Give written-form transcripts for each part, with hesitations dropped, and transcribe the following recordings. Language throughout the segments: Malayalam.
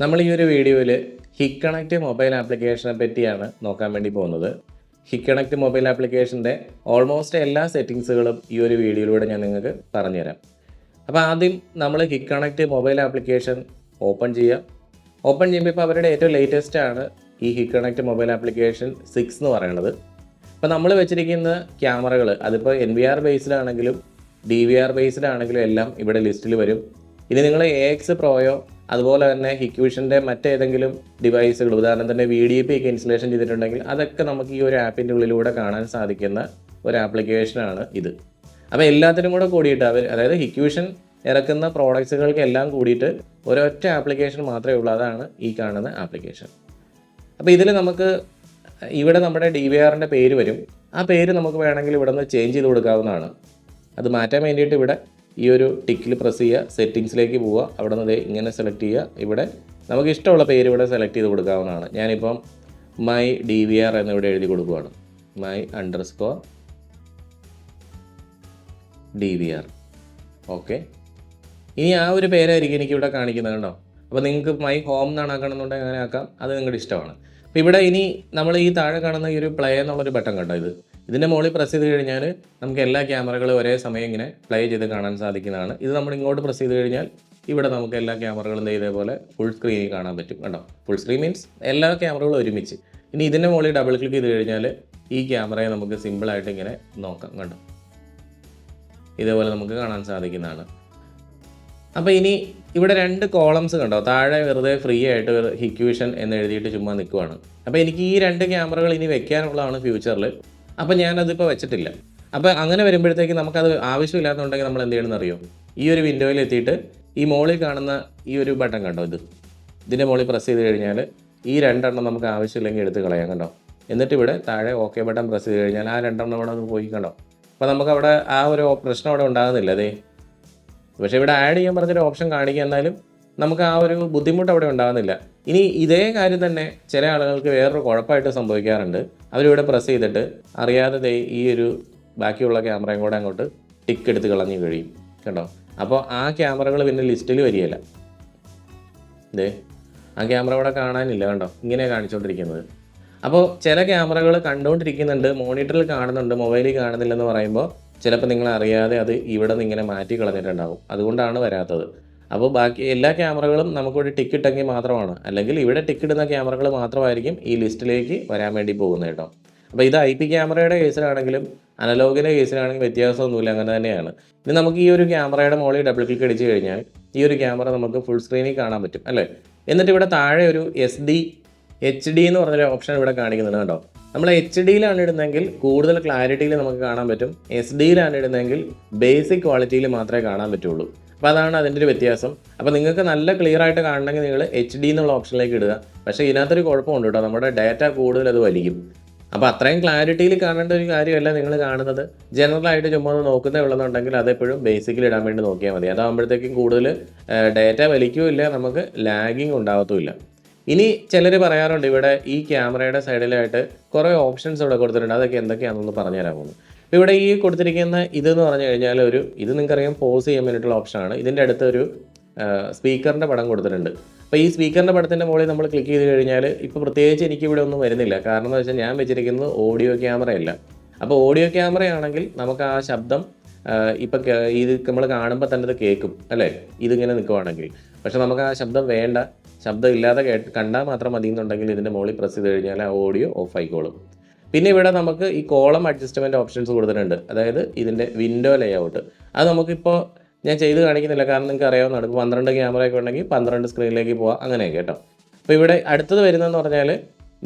നമ്മൾ ഈ ഒരു വീഡിയോയിൽ ഹിക് കണക്റ്റ് മൊബൈൽ ആപ്ലിക്കേഷനെ പറ്റിയാണ് നോക്കാൻ വേണ്ടി പോകുന്നത്. ഹിക് കണക്റ്റ് മൊബൈൽ ആപ്ലിക്കേഷൻ്റെ ഓൾമോസ്റ്റ് എല്ലാ സെറ്റിങ്സുകളും ഈ ഒരു വീഡിയോയിലൂടെ ഞാൻ നിങ്ങൾക്ക് പറഞ്ഞുതരാം. അപ്പോൾ ആദ്യം നമ്മൾ Hik connect mobile application open ചെയ്യുക. ഓപ്പൺ ചെയ്യുമ്പോൾ ഇപ്പോൾ അവരുടെ ഏറ്റവും ലേറ്റസ്റ്റ് ആണ് ഈ ഹിക് കണക്റ്റ് മൊബൈൽ ആപ്ലിക്കേഷൻ 6 എന്ന് പറയുന്നത്. അപ്പോൾ നമ്മൾ വെച്ചിരിക്കുന്ന ക്യാമറകൾ അതിപ്പോൾ NVR ബേസ്ഡാണെങ്കിലും DVR ബേസ്ഡാണെങ്കിലും എല്ലാം ഇവിടെ ലിസ്റ്റിൽ വരും. ഇനി നിങ്ങൾ AX പ്രോയോ അതുപോലെ തന്നെ ഹിക്വിഷൻ്റെ മറ്റേതെങ്കിലും ഡിവൈസുകൾ ഉദാഹരണത്തിന് VDP ഒക്കെ ഇൻസ്റ്റലേഷൻ ചെയ്തിട്ടുണ്ടെങ്കിൽ അതൊക്കെ നമുക്ക് ഈ ഒരു ആപ്പിൻ്റെ ഉള്ളിലൂടെ കാണാൻ സാധിക്കുന്ന ഒരു ആപ്ലിക്കേഷനാണ് ഇത്. അപ്പോൾ എല്ലാത്തിനും കൂടെ കൂടിയിട്ട് അതായത് ഹിക്വിഷൻ ഇറക്കുന്ന പ്രോഡക്ട്സുകൾക്ക് എല്ലാം കൂടിയിട്ട് ഒരൊറ്റ ആപ്ലിക്കേഷൻ മാത്രമേ ഉള്ളൂ. അതാണ് ഈ കാണുന്ന ആപ്ലിക്കേഷൻ. അപ്പോൾ ഇതിൽ നമുക്ക് ഇവിടെ നമ്മുടെ DVRൻ്റെ പേര് വരും. ആ പേര് നമുക്ക് വേണമെങ്കിൽ ഇവിടെ നിന്ന് ചേഞ്ച് ചെയ്ത് കൊടുക്കാവുന്നതാണ്. അത് മാറ്റാൻ വേണ്ടിയിട്ട് ഇവിടെ ഈ ഒരു ടിക്കിൽ പ്രസ് ചെയ്യുക, സെറ്റിങ്സിലേക്ക് പോവുക, അവിടെ നിന്ന് ഇങ്ങനെ സെലക്ട് ചെയ്യുക. ഇവിടെ നമുക്ക് ഇഷ്ടമുള്ള പേര് ഇവിടെ സെലക്ട് ചെയ്ത് കൊടുക്കാവുന്നതാണ്. ഞാനിപ്പം മൈ DVR എന്നിവിടെ എഴുതി കൊടുക്കുകയാണ്. my_DVR. ഓക്കെ, ഇനി ആ ഒരു പേരായിരിക്കും എനിക്കിവിടെ കാണിക്കുന്നത് കേട്ടോ. അപ്പോൾ നിങ്ങൾക്ക് മൈ ഹോം എന്നാണ് ആക്കണമെന്നുണ്ടെങ്കിൽ അങ്ങനെ ആക്കാം, അത് നിങ്ങളുടെ ഇഷ്ടമാണ്. അപ്പോൾ ഇവിടെ ഇനി നമ്മൾ ഈ താഴെ കാണുന്ന ഈ ഒരു പ്ലേ എന്നുള്ളൊരു ബട്ടൺ കണ്ടോ, ഇതിൻ്റെ മുകളിൽ പ്രസ് ചെയ്ത് കഴിഞ്ഞാൽ നമുക്ക് എല്ലാ ക്യാമറകളും ഒരേ സമയം ഇങ്ങനെ പ്ലേ ചെയ്ത് കാണാൻ സാധിക്കുന്നതാണ്. ഇത് നമ്മൾ ഇങ്ങോട്ട് പ്രസ് ചെയ്ത് കഴിഞ്ഞാൽ ഇവിടെ നമുക്ക് എല്ലാ ക്യാമറകളും ഇതേപോലെ ഫുൾ സ്ക്രീനിൽ കാണാൻ പറ്റും കേട്ടോ. ഫുൾ സ്ക്രീൻ മീൻസ് എല്ലാ ക്യാമറകളും ഒരുമിച്ച്. ഇനി ഇതിൻ്റെ മുകളിൽ ഡബിൾ ക്ലിക്ക് ചെയ്ത് കഴിഞ്ഞാൽ ഈ ക്യാമറയെ നമുക്ക് സിമ്പിളായിട്ട് ഇങ്ങനെ നോക്കാം കേട്ടോ. ഇതേപോലെ നമുക്ക് കാണാൻ സാധിക്കുന്നതാണ്. അപ്പോൾ ഇനി ഇവിടെ 2 കോളംസ് കണ്ടോ, താഴെ വെറുതെ ഫ്രീ ആയിട്ട് ഹിക്വിഷൻ എന്ന് എഴുതിയിട്ട് ചുമ്മാ നിൽക്കുവാണ്. അപ്പോൾ എനിക്ക് ഈ 2 ക്യാമറകൾ ഇനി വെക്കാനുള്ളതാണ് ഫ്യൂച്ചറിൽ. അപ്പോൾ ഞാനതിപ്പോൾ വെച്ചിട്ടില്ല. അപ്പോൾ അങ്ങനെ വരുമ്പോഴത്തേക്ക് നമുക്കത് ആവശ്യമില്ലാത്തതുണ്ടെങ്കിൽ നമ്മൾ എന്ത് ചെയ്യണമെന്ന് അറിയോ, ഈ ഒരു വിൻഡോയിൽ എത്തിയിട്ട് ഈ മുകളിൽ കാണുന്ന ഈ ഒരു ബട്ടൺ കണ്ടോ, ഇതിൻ്റെ മുകളിൽ പ്രസ് ചെയ്ത് കഴിഞ്ഞാൽ ഈ 2 എണ്ണം നമുക്ക് ആവശ്യമില്ലെങ്കിൽ എടുത്ത് കളയാം കണ്ടോ. എന്നിട്ട് ഇവിടെ താഴെ ഓക്കെ ബട്ടൺ പ്രസ് ചെയ്ത് കഴിഞ്ഞാൽ ആ 2 എണ്ണം അവിടെ പോയി കണ്ടോ. അപ്പോൾ നമുക്കവിടെ ആ ഒരു പ്രശ്നം അവിടെ ഉണ്ടാകുന്നില്ല. പക്ഷേ ഇവിടെ ആഡ് ചെയ്യാൻ പറഞ്ഞൊരു ഓപ്ഷൻ കാണിക്കുക, എന്നാലും നമുക്ക് ആ ഒരു ബുദ്ധിമുട്ട് അവിടെ ഉണ്ടാകുന്നില്ല. ഇനി ഇതേ കാര്യം തന്നെ ചില ആളുകൾക്ക് വേറൊരു കുഴപ്പമായിട്ട് സംഭവിക്കാറുണ്ട്. അവരിവിടെ പ്രസ് ചെയ്തിട്ട് അറിയാതെ ഈ ഒരു ബാക്കിയുള്ള ക്യാമറയും കൂടെ അങ്ങോട്ട് ടിക്ക് എടുത്ത് കളഞ്ഞു കഴിയും കേട്ടോ. അപ്പോൾ ആ ക്യാമറകൾ പിന്നെ ലിസ്റ്റിൽ വരികയില്ല. ആ ക്യാമറ ഇവിടെ കാണാനില്ല കണ്ടോ, ഇങ്ങനെ കാണിച്ചുകൊണ്ടിരിക്കുന്നത്. അപ്പോൾ ചില ക്യാമറകൾ കണ്ടുകൊണ്ടിരിക്കുന്നുണ്ട്, മോണിറ്ററിൽ കാണുന്നുണ്ട്, മൊബൈലിൽ കാണുന്നില്ലെന്ന് പറയുമ്പോൾ ചിലപ്പോൾ നിങ്ങൾ അറിയാതെ അത് ഇവിടെ നിന്ന് ഇങ്ങനെ മാറ്റി കളഞ്ഞിട്ടുണ്ടാകും. അതുകൊണ്ടാണ് വരാത്തത്. അപ്പോൾ ബാക്കി എല്ലാ ക്യാമറകളും നമുക്കൊരു ടിക്ക് ഇട്ടെങ്കിൽ മാത്രമാണ്, അല്ലെങ്കിൽ ഇവിടെ ടിക്ക് ഇടുന്ന ക്യാമറകൾ മാത്രമായിരിക്കും ഈ ലിസ്റ്റിലേക്ക് വരാൻ വേണ്ടി പോകുന്നത് കേട്ടോ. അപ്പോൾ ഇത് IP ക്യാമറയുടെ കേസിലാണെങ്കിലും അനലോഗിൻ്റെ കേസിലാണെങ്കിലും വ്യത്യാസമൊന്നുമില്ല, അങ്ങനെ തന്നെയാണ്. ഇനി നമുക്ക് ഈ ഒരു ക്യാമറയുടെ മുകളിൽ ഡബിൾ ക്ലിക്ക് അടിച്ച് കഴിഞ്ഞാൽ ഈ ഒരു ക്യാമറ നമുക്ക് ഫുൾ സ്ക്രീനിൽ കാണാൻ പറ്റും അല്ലേ. എന്നിട്ട് ഇവിടെ താഴെ ഒരു HD എന്ന് പറഞ്ഞൊരു ഓപ്ഷൻ ഇവിടെ കാണിക്കുന്നുണ്ട് കേട്ടോ. നമ്മൾ HDയിലാണ് ഇടുന്നതെങ്കിൽ കൂടുതൽ ക്ലാരിറ്റിയിൽ നമുക്ക് കാണാൻ പറ്റും. SD-യിലാണ് ഇടുന്നതെങ്കിൽ ബേസിക് ക്വാളിറ്റിയിൽ മാത്രമേ കാണാൻ പറ്റുള്ളൂ. അപ്പോൾ അതാണ് അതിൻ്റെ ഒരു വ്യത്യാസം. അപ്പോൾ നിങ്ങൾക്ക് നല്ല ക്ലിയർ ആയിട്ട് കാണണമെങ്കിൽ നിങ്ങൾ HD എന്നുള്ള ഓപ്ഷനിലേക്ക് ഇടുക. പക്ഷേ ഇതിനകത്തൊരു കുഴപ്പമുണ്ട് കേട്ടോ, നമ്മുടെ ഡാറ്റ കൂടുതൽ അത് വലിക്കും. അപ്പോൾ അത്രയും ക്ലാരിറ്റിയിൽ കാണേണ്ട ഒരു കാര്യമല്ല നിങ്ങൾ കാണുന്നത്. ജനറലായിട്ട് ചുമ്മാ നോക്കുന്നേ ഉള്ളതെന്നുണ്ടെങ്കിൽ അതെപ്പോഴും ബേസിക്കിൽ ഇടാൻ വേണ്ടി നോക്കിയാൽ മതി. അതാകുമ്പോഴത്തേക്കും കൂടുതൽ ഡാറ്റ വലിക്കുകയില്ല, നമുക്ക് ലാഗിങ് ഉണ്ടാകത്തുമില്ല. ഇനി ചിലർ പറയാറുണ്ട് ഇവിടെ ഈ ക്യാമറയുടെ സൈഡിലായിട്ട് കുറേ ഓപ്ഷൻസ് ഇവിടെ കൊടുത്തിട്ടുണ്ട്, അതൊക്കെ എന്തൊക്കെയാണെന്നൊന്ന് പറഞ്ഞുതരാൻ പോകുന്നു. അപ്പോൾ ഇവിടെ ഈ കൊടുത്തിരിക്കുന്ന ഇതെന്ന് പറഞ്ഞു കഴിഞ്ഞാൽ ഇത് നിങ്ങൾക്കറിയാം പോസ് ചെയ്യാൻ വേണ്ടിയിട്ടുള്ള ഓപ്ഷനാണ്. ഇതിൻ്റെ അടുത്തൊരു സ്പീക്കറിൻ്റെ പടം കൊടുത്തിട്ടുണ്ട്. അപ്പോൾ ഈ സ്പീക്കറിൻ്റെ പടത്തിൻ്റെ മുകളിൽ നമ്മൾ ക്ലിക്ക് ചെയ്ത് കഴിഞ്ഞാൽ ഇപ്പോൾ പ്രത്യേകിച്ച് എനിക്കിവിടെ ഒന്നും വരുന്നില്ല. കാരണം എന്ന് വെച്ചാൽ ഞാൻ വെച്ചിരിക്കുന്നത് ഓഡിയോ ക്യാമറയല്ല. അപ്പോൾ ഓഡിയോ ക്യാമറയാണെങ്കിൽ നമുക്ക് ആ ശബ്ദം ഇപ്പം ഇത് നമ്മൾ കാണുമ്പോൾ തന്നെ ഇത് കേൾക്കും അല്ലേ, ഇതിങ്ങനെ നിൽക്കുവാണെങ്കിൽ. പക്ഷെ നമുക്ക് ആ ശബ്ദം വേണ്ട, ശബ്ദം ഇല്ലാതെ കണ്ടാൽ മാത്രം മതി എന്നുണ്ടെങ്കിൽ ഇതിൻ്റെ മുകളിൽ പ്രസ് ചെയ്ത് കഴിഞ്ഞാൽ ആ ഓഡിയോ ഓഫ് ആയിക്കോളും. പിന്നെ ഇവിടെ നമുക്ക് ഈ കോളം അഡ്ജസ്റ്റ്മെൻറ്റ് ഓപ്ഷൻസ് കൊടുത്തിട്ടുണ്ട്. അതായത് ഇതിൻ്റെ വിൻഡോ ലേഔട്ട് അത് നമുക്കിപ്പോൾ ഞാൻ ചെയ്ത് കാണിക്കുന്നില്ല, കാരണം നിങ്ങൾക്ക് അറിയാവുന്നതാണ്. ഇപ്പോൾ 12 ക്യാമറയൊക്കെ ഉണ്ടെങ്കിൽ 12 സ്ക്രീനിലേക്ക് പോകാം, അങ്ങനെയൊക്കെ കേട്ടോ. അപ്പോൾ ഇവിടെ അടുത്തത് വരുന്നതെന്ന് പറഞ്ഞാൽ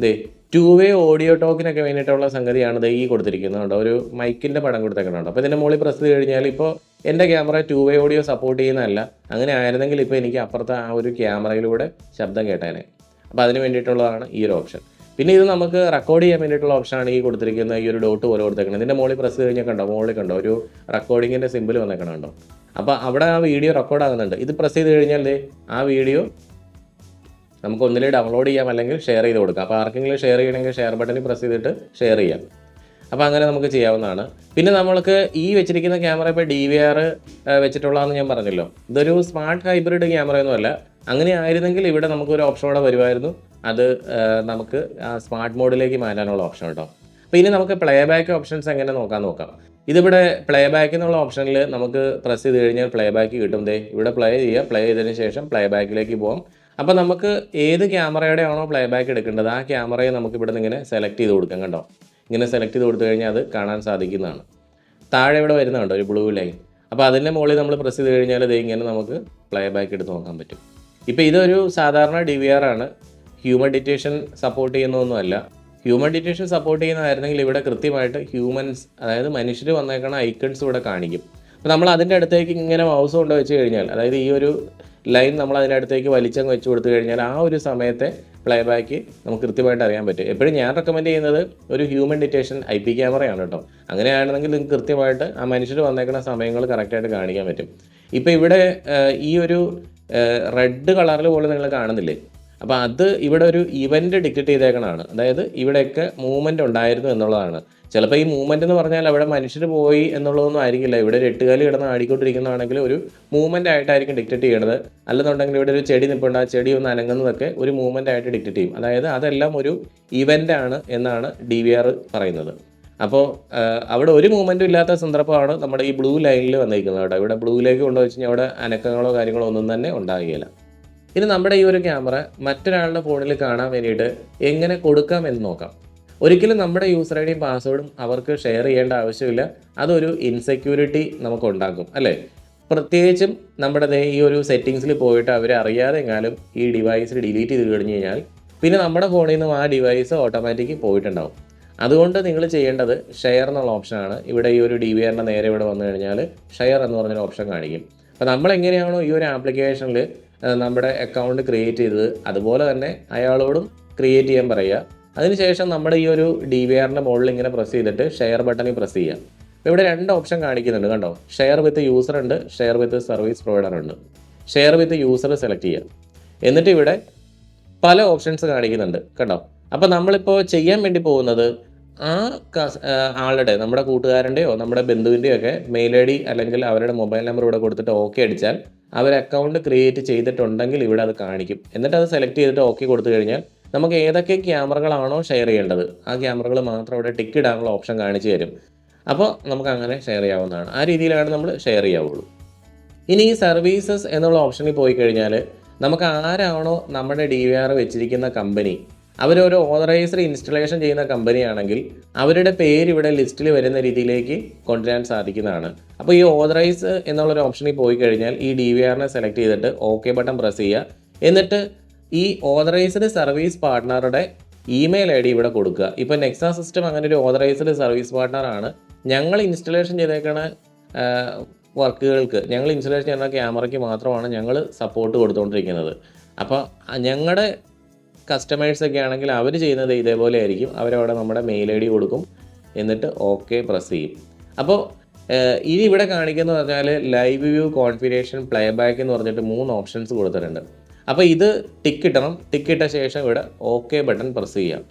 2-way ഓഡിയോ ടോക്കിനൊക്കെ വേണ്ടിയിട്ടുള്ള സംഗതിയാണ് ഈ കൊടുത്തിരിക്കുന്നത് കേട്ടോ. ഒരു മൈക്കിൻ്റെ പടം കൊടുത്തേക്കുന്നുണ്ടോ. അപ്പോൾ ഇതിൻ്റെ മുകളിൽ പ്രസ് ചെയ്ത് കഴിഞ്ഞാൽ ഇപ്പോൾ എൻ്റെ ക്യാമറ 2-way ഓഡിയോ സപ്പോർട്ട് ചെയ്യുന്നതല്ല. അങ്ങനെ ആയിരുന്നെങ്കിൽ ഇപ്പോൾ എനിക്ക് അപ്പുറത്തെ ആ ഒരു ക്യാമറയിലൂടെ ശബ്ദം കേട്ടേനെ. അപ്പോൾ അതിന് വേണ്ടിയിട്ടുള്ളതാണ് ഈ ഒരു ഓപ്ഷൻ. പിന്നെ ഇത് നമുക്ക് റെക്കോർഡ് ചെയ്യാൻ വേണ്ടിയിട്ടുള്ള ഓപ്ഷനാണ് ഈ കൊടുത്തിരിക്കുന്ന ഈ ഒരു ഡോട്ട് പോലെ കൊടുത്തേക്കുന്നത്. ഇതിൻ്റെ മുകളിൽ പ്രസ് ചെയ്ത് കഴിഞ്ഞാൽ കണ്ടോ, മുകളിൽ കണ്ടോ ഒരു റെക്കോർഡിങ്ങിൻ്റെ സിമ്പിൾ വന്നേക്കണുണ്ടോ. അപ്പോൾ അവിടെ ആ വീഡിയോ റെക്കോർഡ് ആകുന്നുണ്ട്. ഇത് പ്രസ് ചെയ്ത് കഴിഞ്ഞാൽ ആ വീഡിയോ നമുക്ക് ഒന്നിലേക്ക് ഡൗൺലോഡ് ചെയ്യാം, അല്ലെങ്കിൽ ഷെയർ ചെയ്ത് കൊടുക്കാം. അപ്പോൾ ആർക്കെങ്കിലും ഷെയർ ചെയ്യണമെങ്കിൽ ഷെയർ ബട്ടണിൽ പ്രസ് ചെയ്തിട്ട് ഷെയർ ചെയ്യാം. അപ്പോൾ അങ്ങനെ നമുക്ക് ചെയ്യാവുന്നതാണ്. പിന്നെ നമ്മൾക്ക് ഈ വെച്ചിരിക്കുന്ന ക്യാമറ ഇപ്പോൾ DVR വെച്ചിട്ടുള്ളതെന്ന് ഞാൻ പറഞ്ഞല്ലോ. ഇതൊരു സ്മാർട്ട് ഹൈബ്രിഡ് ക്യാമറയൊന്നുമല്ല, അങ്ങനെ ആയിരുന്നെങ്കിൽ ഇവിടെ നമുക്കൊരു ഓപ്ഷൻ കൂടെ വരുമായിരുന്നു. അത് നമുക്ക് സ്മാർട്ട് മോഡിലേക്ക് മാറ്റാനുള്ള ഓപ്ഷൻ കേട്ടോ. അപ്പോൾ ഇനി നമുക്ക് പ്ലേ ബാക്ക് ഓപ്ഷൻസ് എങ്ങനെ നോക്കാം. ഇതിവിടെ പ്ലേ ബാക്ക് എന്നുള്ള ഓപ്ഷനിൽ നമുക്ക് പ്രസ് ചെയ്ത് കഴിഞ്ഞാൽ പ്ലേ ബാക്ക് കിട്ടും. ഇവിടെ പ്ലേ ചെയ്തതിന് ശേഷം പ്ലേ ബാക്കിലേക്ക് പോകാം. അപ്പോൾ നമുക്ക് ഏത് ക്യാമറയുടെ ആണോ പ്ലേ ബാക്ക് എടുക്കേണ്ടത് ആ ക്യാമറയെ നമുക്ക് ഇവിടെ നിന്ന് ഇങ്ങനെ സെലക്ട് ചെയ്ത് കൊടുക്കാം കണ്ടോ. ഇങ്ങനെ സെലക്ട് ചെയ്ത് കൊടുത്തു കഴിഞ്ഞാൽ അത് കാണാൻ സാധിക്കുന്നതാണ്. താഴെ ഇവിടെ വരുന്നുണ്ടോ ഒരു ബ്ലൂ ലൈൻ. അപ്പോൾ അതിൻ്റെ മുകളിൽ നമ്മൾ പ്രസ് ചെയ്ത് കഴിഞ്ഞാൽ ഇങ്ങനെ നമുക്ക് പ്ലേ ബാക്ക് എടുത്ത് നോക്കാൻ പറ്റും. ഇപ്പോൾ ഇതൊരു സാധാരണ DVR ആണ്. ഹ്യൂമൻ ഡിറ്റക്ഷൻ സപ്പോർട്ട് ചെയ്യുന്നതൊന്നുമല്ല. ഹ്യൂമൻ ഡിറ്റക്ഷൻ സപ്പോർട്ട് ചെയ്യുന്നതായിരുന്നെങ്കിൽ ഇവിടെ കൃത്യമായിട്ട് ഹ്യൂമൻസ്, അതായത് മനുഷ്യർ വന്നേക്കണ ഐക്കൺസ് ഇവിടെ കാണിക്കും. അപ്പോൾ നമ്മൾ അതിൻ്റെ അടുത്തേക്ക് ഇങ്ങനെ മൗസ് കൊണ്ട് വെച്ച് കഴിഞ്ഞാൽ, അതായത് ഈ ഒരു ലൈൻ നമ്മൾ അതിൻ്റെ അടുത്തേക്ക് വലിച്ചങ്ങ് വെച്ച് കൊടുത്തു കഴിഞ്ഞാൽ ആ ഒരു സമയത്തെ പ്ലേ ബാക്ക് നമുക്ക് കൃത്യമായിട്ട് അറിയാൻ പറ്റും. എപ്പോഴും ഞാൻ റെക്കമെൻഡ് ചെയ്യുന്നത് ഒരു ഹ്യൂമൻ ഡിറ്റക്ഷൻ IP ക്യാമറയാണ് കേട്ടോ. അങ്ങനെയാണെന്നെങ്കിൽ നിങ്ങൾക്ക് കൃത്യമായിട്ട് ആ മനുഷ്യർ വന്നേക്കുന്ന സമയങ്ങൾ കറക്റ്റായിട്ട് കാണിക്കാൻ പറ്റും. ഇപ്പോൾ ഇവിടെ ഈ ഒരു റെഡ് കളറിൽ പോലെ നിങ്ങൾ കാണുന്നില്ലേ, അപ്പോൾ അത് ഇവിടെ ഒരു ഇവൻറ്റ് ഡിക്റ്റേറ്റ് ചെയ്തേക്കണതാണ്. അതായത് ഇവിടെയൊക്കെ മൂവ്മെൻറ്റ് ഉണ്ടായിരുന്നു എന്നുള്ളതാണ്. ചിലപ്പോൾ ഈ മൂവ്മെൻറ്റ് എന്ന് പറഞ്ഞാൽ അവിടെ മനുഷ്യർ പോയി എന്നുള്ളതൊന്നും ആയിരിക്കില്ല. ഇവിടെ ഒരു എട്ടുകാലി കിടന്ന് ആടിക്കൊണ്ടിരിക്കുന്നതാണെങ്കിൽ ഒരു മൂവ്മെൻ്റ് ആയിട്ടായിരിക്കും ഡിക്റ്റേറ്റ് ചെയ്യണത്. അല്ലെന്നുണ്ടെങ്കിൽ ഇവിടെ ഒരു ചെടി നിൽപ്പുണ്ട്, ആ ചെടി ഒന്ന് അനങ്ങുന്നതൊക്കെ ഒരു മൂവ്മെൻ്റ് ആയിട്ട് ഡിക്റ്റേറ്റ് ചെയ്യും. അതായത് അതെല്ലാം ഒരു ഇവൻ്റാണ് എന്നാണ് DVR പറയുന്നത്. അപ്പോൾ അവിടെ ഒരു മൂവ്മെൻറ്റും ഇല്ലാത്ത സന്ദർഭമാണ് നമ്മുടെ ഈ ബ്ലൂ ലൈനിൽ വന്നിരിക്കുന്നത് കേട്ടോ. ഇവിടെ ബ്ലൂയിലേക്ക് കൊണ്ടുവച്ച് കഴിഞ്ഞാൽ അവിടെ അനക്കങ്ങളോ കാര്യങ്ങളോ ഒന്നും തന്നെ ഉണ്ടാകുകയില്ല. ഇനി നമ്മുടെ ഈ ഒരു ക്യാമറ മറ്റൊരാളുടെ ഫോണിൽ കാണാൻ വേണ്ടിയിട്ട് എങ്ങനെ കൊടുക്കാം എന്ന് നോക്കാം. ഒരിക്കലും നമ്മുടെ യൂസർ ഐഡിയും പാസ്വേഡും അവർക്ക് ഷെയർ ചെയ്യേണ്ട ആവശ്യമില്ല. അതൊരു ഇൻസെക്യൂരിറ്റി നമുക്ക് ഉണ്ടാക്കും അല്ലേ. പ്രത്യേകിച്ചും നമ്മുടെ ഈ ഒരു സെറ്റിങ്സിൽ പോയിട്ട് അവർ അറിയാതെ എങ്ങാനും ഈ ഡിവൈസ് ഡിലീറ്റ് ചെയ്ത് കഴിഞ്ഞ് കഴിഞ്ഞാൽ പിന്നെ നമ്മുടെ ഫോണിൽ നിന്നും ആ ഡിവൈസ് ഓട്ടോമാറ്റിക് പോയിട്ടുണ്ടാവും. അതുകൊണ്ട് നിങ്ങൾ ചെയ്യേണ്ടത് ഷെയർ എന്നുള്ള ഓപ്ഷനാണ്. ഇവിടെ ഈ ഒരു DVRൻ്റെ നേരെ ഇവിടെ വന്നു കഴിഞ്ഞാൽ ഷെയർ എന്ന് പറഞ്ഞൊരു ഓപ്ഷൻ കാണിക്കും. അപ്പോൾ നമ്മൾ എങ്ങനെയാണോ ഈ ഒരു ആപ്ലിക്കേഷനിൽ നമ്മുടെ അക്കൗണ്ട് ക്രിയേറ്റ് ചെയ്തത് അതുപോലെ തന്നെ അയാളോടും ക്രിയേറ്റ് ചെയ്യാൻ പറയുക. അതിനുശേഷം നമ്മുടെ ഈ ഒരു DVRൻ്റെ മുകളിൽ ഇങ്ങനെ പ്രസ് ചെയ്തിട്ട് ഷെയർ ബട്ടണിൽ പ്രസ് ചെയ്യുക. അപ്പോൾ ഇവിടെ 2 ഓപ്ഷൻ കാണിക്കുന്നുണ്ട് കണ്ടോ. ഷെയർ വിത്ത് യൂസർ ഉണ്ട്, ഷെയർ വിത്ത് സർവീസ് പ്രൊവൈഡർ ഉണ്ട്. ഷെയർ വിത്ത് യൂസർ സെലക്ട് ചെയ്യുക. എന്നിട്ട് ഇവിടെ പല ഓപ്ഷൻസ് കാണിക്കുന്നുണ്ട് കണ്ടോ. അപ്പോൾ നമ്മളിപ്പോൾ ചെയ്യാൻ വേണ്ടി പോകുന്നത് ആ ആളുടെ, നമ്മുടെ കൂട്ടുകാരൻ്റെയോ നമ്മുടെ ബന്ധുവിൻ്റെയോ ഒക്കെ മെയിൽ ID അല്ലെങ്കിൽ അവരുടെ മൊബൈൽ നമ്പർ ഇവിടെ കൊടുത്തിട്ട് ഓക്കെ അടിച്ചാൽ അവർ അക്കൗണ്ട് ക്രിയേറ്റ് ചെയ്തിട്ടുണ്ടെങ്കിൽ ഇവിടെ അത് കാണിക്കും. എന്നിട്ട് അത് സെലക്ട് ചെയ്തിട്ട് ഓക്കെ കൊടുത്തു കഴിഞ്ഞാൽ നമുക്ക് ഏതൊക്കെ ക്യാമറകളാണോ ഷെയർ ചെയ്യേണ്ടത് ആ ക്യാമറകൾ മാത്രം ഇവിടെ ടിക്ക് ഇടാനുള്ള ഓപ്ഷൻ കാണിച്ചു തരും. അപ്പോൾ നമുക്ക് അങ്ങനെ ഷെയർ ചെയ്യാവുന്നതാണ്. ആ രീതിയിലാണ് നമ്മൾ ഷെയർ ചെയ്യാവുള്ളൂ. ഇനി ഈ സർവീസസ് എന്നുള്ള ഓപ്ഷനിൽ പോയി കഴിഞ്ഞാൽ നമുക്ക് ആരാണോ നമ്മുടെ DVR വെച്ചിരിക്കുന്ന കമ്പനി, അവരൊരു ഓതറൈസ്ഡ് ഇൻസ്റ്റലേഷൻ ചെയ്യുന്ന കമ്പനിയാണെങ്കിൽ അവരുടെ പേര് ഇവിടെ ലിസ്റ്റിൽ വരുന്ന രീതിയിലേക്ക് കൊണ്ടുവരാൻ സാധിക്കുന്നതാണ്. അപ്പോൾ ഈ ഓതറൈസ് എന്നുള്ളൊരു ഓപ്ഷനിൽ പോയി കഴിഞ്ഞാൽ ഈ DVRനെ സെലക്ട് ചെയ്തിട്ട് ഓക്കെ ബട്ടൺ പ്രസ് ചെയ്യുക. എന്നിട്ട് ഈ ഓതറൈസ്ഡ് സർവീസ് പാർട്ട്ണറുടെ ഇമെയിൽ ID ഇവിടെ കൊടുക്കുക. ഇപ്പോൾ നെക്സാ സിസ്റ്റം അങ്ങനെ ഒരു ഓതറൈസ്ഡ് സർവീസ് പാർട്ട്ണറാണ്. ഞങ്ങൾ ഇൻസ്റ്റലേഷൻ ചെയ്തേക്കണ വർക്കുകൾക്ക്, ഞങ്ങൾ ഇൻസ്റ്റലേഷൻ ചെയ്യുന്ന ക്യാമറയ്ക്ക് മാത്രമാണ് ഞങ്ങൾ സപ്പോർട്ട് കൊടുത്തുകൊണ്ടിരിക്കുന്നത്. അപ്പോൾ ഞങ്ങളുടെ കസ്റ്റമേഴ്സൊക്കെ ആണെങ്കിൽ അവർ ചെയ്യുന്നത് ഇതേപോലെ ആയിരിക്കും. അവരവിടെ നമ്മുടെ മെയിൽ ID കൊടുക്കും, എന്നിട്ട് ഓക്കെ പ്രസ് ചെയ്യും. അപ്പോൾ ഇനി ഇവിടെ കാണിക്കുന്നത് പറഞ്ഞാൽ live view, configuration, play back എന്ന് പറഞ്ഞിട്ട് 3 ഓപ്ഷൻസ് കൊടുത്തിട്ടുണ്ട്. അപ്പോൾ ഇത് ടിക്ക് ഇട്ടണം. ടിക്ക് ഇട്ട ശേഷം ഇവിടെ ഓക്കെ ബട്ടൺ പ്രസ് ചെയ്യാം.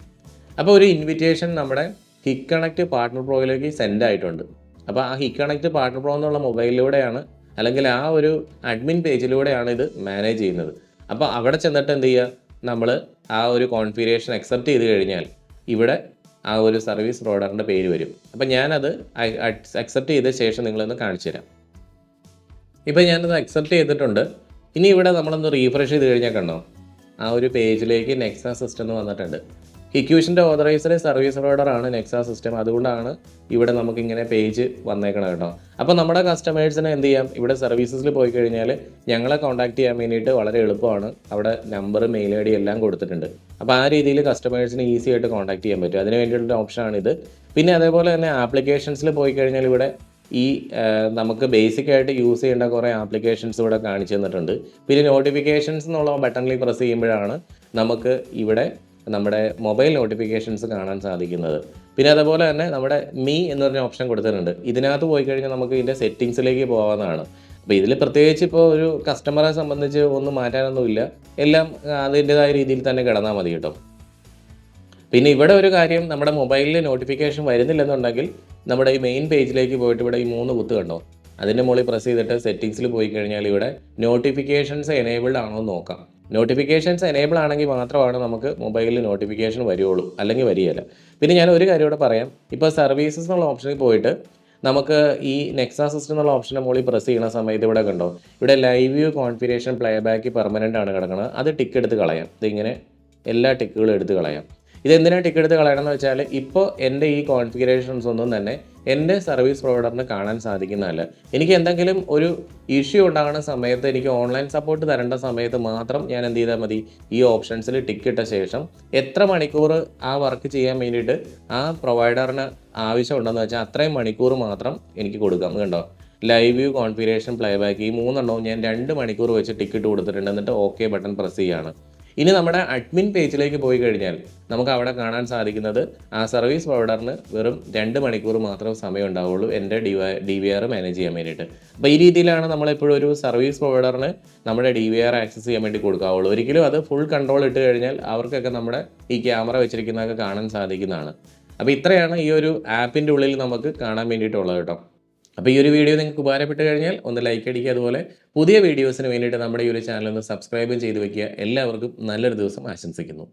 അപ്പോൾ ഒരു ഇൻവിറ്റേഷൻ നമ്മുടെ ഹിക് കണക്റ്റ് പാർട്ണർ പ്രോയിലേക്ക് സെൻഡ് ആയിട്ടുണ്ട്. അപ്പോൾ ആ ഹിക് കണക്റ്റ് പാർട്ണർ പ്രോ എന്നുള്ള മൊബൈലിലൂടെയാണ്, അല്ലെങ്കിൽ ആ ഒരു അഡ്മിൻ പേജിലൂടെയാണ് ഇത് മാനേജ് ചെയ്യുന്നത്. അപ്പോൾ അവിടെ ചെന്നിട്ട് എന്ത് ചെയ്യുക, നമ്മൾ ആ ഒരു കോൺഫിഗറേഷൻ അക്സെപ്റ്റ് ചെയ്ത് കഴിഞ്ഞാൽ ഇവിടെ ആ ഒരു സർവീസ് പ്രൊവൈഡറിൻ്റെ പേര് വരും. അപ്പോൾ ഞാനത് അക്സെപ്റ്റ് ചെയ്ത ശേഷം നിങ്ങളൊന്ന് കാണിച്ചു തരാം. ഇപ്പോൾ ഞാനത് അക്സെപ്റ്റ് ചെയ്തിട്ടുണ്ട്. ഇനി ഇവിടെ നമ്മളൊന്ന് റീഫ്രഷ് ചെയ്ത് കഴിഞ്ഞാൽ കണ്ടോ, ആ ഒരു പേജിലേക്ക് നെക്സാ സിസ്റ്റം എന്ന് വന്നിട്ടുണ്ട്. ഹിക്യൂഷൻ്റെ ഓതറൈസ്ഡ് സർവീസ് പ്രൊവൈഡറാണ് നെക്സാ സിസ്റ്റം. അതുകൊണ്ടാണ് ഇവിടെ നമുക്കിങ്ങനെ പേജ് വന്നേക്കണം കേട്ടോ. അപ്പോൾ നമ്മുടെ കസ്റ്റമേഴ്സിനെ എന്ത് ചെയ്യാം, ഇവിടെ സർവീസസിൽ പോയി കഴിഞ്ഞാൽ ഞങ്ങളെ കോൺടാക്ട് ചെയ്യാൻ വേണ്ടിയിട്ട് വളരെ എളുപ്പമാണ്. അവിടെ നമ്പർ, മെയിൽ ID എല്ലാം കൊടുത്തിട്ടുണ്ട്. അപ്പോൾ ആ രീതിയിൽ കസ്റ്റമേഴ്സിന് ഈസി ആയിട്ട് കോൺടാക്ട് ചെയ്യാൻ പറ്റും. അതിന് വേണ്ടിയിട്ടുള്ള ഓപ്ഷനാണിത്. പിന്നെ അതേപോലെ തന്നെ ആപ്ലിക്കേഷൻസിൽ പോയി കഴിഞ്ഞാൽ ഇവിടെ ഈ നമുക്ക് ബേസിക് ആയിട്ട് യൂസ് ചെയ്യേണ്ട കുറേ ആപ്ലിക്കേഷൻസ് ഇവിടെ കാണിച്ചു തന്നിട്ടുണ്ട്. പിന്നെ നോട്ടിഫിക്കേഷൻസ് എന്നുള്ള ബട്ടണിൽ പ്രസ് ചെയ്യുമ്പോഴാണ് നമുക്ക് ഇവിടെ നമ്മുടെ മൊബൈൽ നോട്ടിഫിക്കേഷൻസ് കാണാൻ സാധിക്കുന്നത്. പിന്നെ അതുപോലെ തന്നെ നമ്മുടെ മീ എന്ന് പറഞ്ഞ ഓപ്ഷൻ കൊടുത്തിട്ടുണ്ട്. ഇതിനകത്ത് പോയി കഴിഞ്ഞാൽ നമുക്ക് ഇതിൻ്റെ സെറ്റിങ്സിലേക്ക് പോകാവുന്നതാണ്. അപ്പോൾ ഇതിൽ പ്രത്യേകിച്ച് ഇപ്പോൾ ഒരു കസ്റ്റമറെ സംബന്ധിച്ച് ഒന്നും മാറ്റാനൊന്നുമില്ല. എല്ലാം അതിൻ്റെതായ രീതിയിൽ തന്നെ കിടന്നാൽ മതി കേട്ടോ. പിന്നെ ഇവിടെ ഒരു കാര്യം, നമ്മുടെ മൊബൈലിൽ നോട്ടിഫിക്കേഷൻ വരുന്നില്ലെന്നുണ്ടെങ്കിൽ നമ്മുടെ ഈ മെയിൻ പേജിലേക്ക് പോയിട്ട് ഇവിടെ ഈ 3 കുത്ത് കണ്ടോ, അതിൻ്റെ മുകളിൽ പ്രസ് ചെയ്തിട്ട് സെറ്റിങ്സിൽ പോയി കഴിഞ്ഞാൽ ഇവിടെ നോട്ടിഫിക്കേഷൻസ് എനേബിൾഡ് ആണോ എന്ന് നോക്കാം. നോട്ടിഫിക്കേഷൻസ് എനേബിൾ ആണെങ്കിൽ മാത്രമാണ് നമുക്ക് മൊബൈലിൽ നോട്ടിഫിക്കേഷൻ വരികയുള്ളൂ, അല്ലെങ്കിൽ വരികയില്ല. പിന്നെ ഞാൻ ഒരു കാര്യം കൂടെ പറയാം. ഇപ്പോൾ സർവീസസ് എന്നുള്ള ഓപ്ഷനിൽ പോയിട്ട് നമുക്ക് ഈ നെക്സ സിസ്റ്റം എന്നുള്ള ഓപ്ഷൻ്റെ മുകളിൽ പ്രസ് ചെയ്യുന്ന സമയത്ത് ഇവിടെ കണ്ടോ, ഇവിടെ live view configuration playback permanent ആണ് കിടക്കുന്നത്. അത് ടിക്ക് എടുത്ത് കളയാം. ഇതിങ്ങനെ എല്ലാ ടിക്കുകളും എടുത്ത് കളയാം. ഇതെന്തിനാണ് ടിക്ക് എടുത്ത് കളയണമെന്ന് വെച്ചാൽ ഇപ്പോൾ എൻ്റെ ഈ കോൺഫിഗറേഷൻസ് ഒന്നും തന്നെ എൻ്റെ സർവീസ് പ്രൊവൈഡറിന് കാണാൻ സാധിക്കുന്നതല്ല. എനിക്ക് എന്തെങ്കിലും ഒരു ഇഷ്യൂ ഉണ്ടാകുന്ന സമയത്ത്, എനിക്ക് ഓൺലൈൻ സപ്പോർട്ട് തരേണ്ട സമയത്ത് മാത്രം ഞാൻ എന്ത് ചെയ്താൽ മതി, ഈ ഓപ്ഷൻസിൽ ടിക്ക് ഇട്ട ശേഷം എത്ര മണിക്കൂർ ആ വർക്ക് ചെയ്യാൻ വേണ്ടിയിട്ട് ആ പ്രൊവൈഡറിന് ആവശ്യമുണ്ടെന്ന് വെച്ചാൽ അത്രയും മണിക്കൂർ മാത്രം എനിക്ക് കൊടുക്കാം. കണ്ടോ, ലൈവ് വ്യൂ കോൺഫിഗറേഷൻ പ്ലേബാക്ക് ഈ 3 എണ്ണവും ഞാൻ 2 മണിക്കൂർ വെച്ച് ടിക്കറ്റ് കൊടുത്തിട്ടുണ്ട്. എന്നിട്ട് ഓക്കെ ബട്ടൺ പ്രസ് ചെയ്യുകയാണ്. ഇനി നമ്മുടെ അഡ്മിൻ പേജിലേക്ക് പോയി കഴിഞ്ഞാൽ നമുക്ക് അവിടെ കാണാൻ സാധിക്കുന്നത് ആ സർവീസ് പ്രൊവൈഡറിന് വെറും 2 മണിക്കൂർ മാത്രം സമയം ഉണ്ടാവുള്ളൂ എൻ്റെ DVR മാനേജ് ചെയ്യാൻ വേണ്ടിയിട്ട്. അപ്പോൾ ഈ രീതിയിലാണ് നമ്മളെപ്പോഴും ഒരു സർവീസ് പ്രൊവൈഡറിന് നമ്മുടെ DVR ആക്സസ് ചെയ്യാൻ വേണ്ടി കൊടുക്കാവുള്ളൂ. ഒരിക്കലും അത് ഫുൾ കൺട്രോൾ ഇട്ട് കഴിഞ്ഞാൽ അവർക്കൊക്കെ നമ്മുടെ ഈ ക്യാമറ വെച്ചിരിക്കുന്നതൊക്കെ കാണാൻ സാധിക്കുന്നതാണ്. അപ്പോൾ ഇത്രയാണ് ഈ ഒരു ആപ്പിൻ്റെ ഉള്ളിൽ നമുക്ക് കാണാൻ വേണ്ടിയിട്ടുള്ളത് കേട്ടോ. അപ്പോൾ ഈ ഒരു വീഡിയോ നിങ്ങൾക്ക് ഉപകാരപ്പെട്ട് കഴിഞ്ഞാൽ ഒന്ന് ലൈക്ക് അടിക്കുക. അതുപോലെ പുതിയ വീഡിയോസിന് വേണ്ടിയിട്ട് നമ്മുടെ ഈ ഒരു ചാനൽ ഒന്ന് സബ്സ്ക്രൈബും ചെയ്ത് വെക്കുക. എല്ലാവർക്കും നല്ലൊരു ദിവസം ആശംസിക്കുന്നു.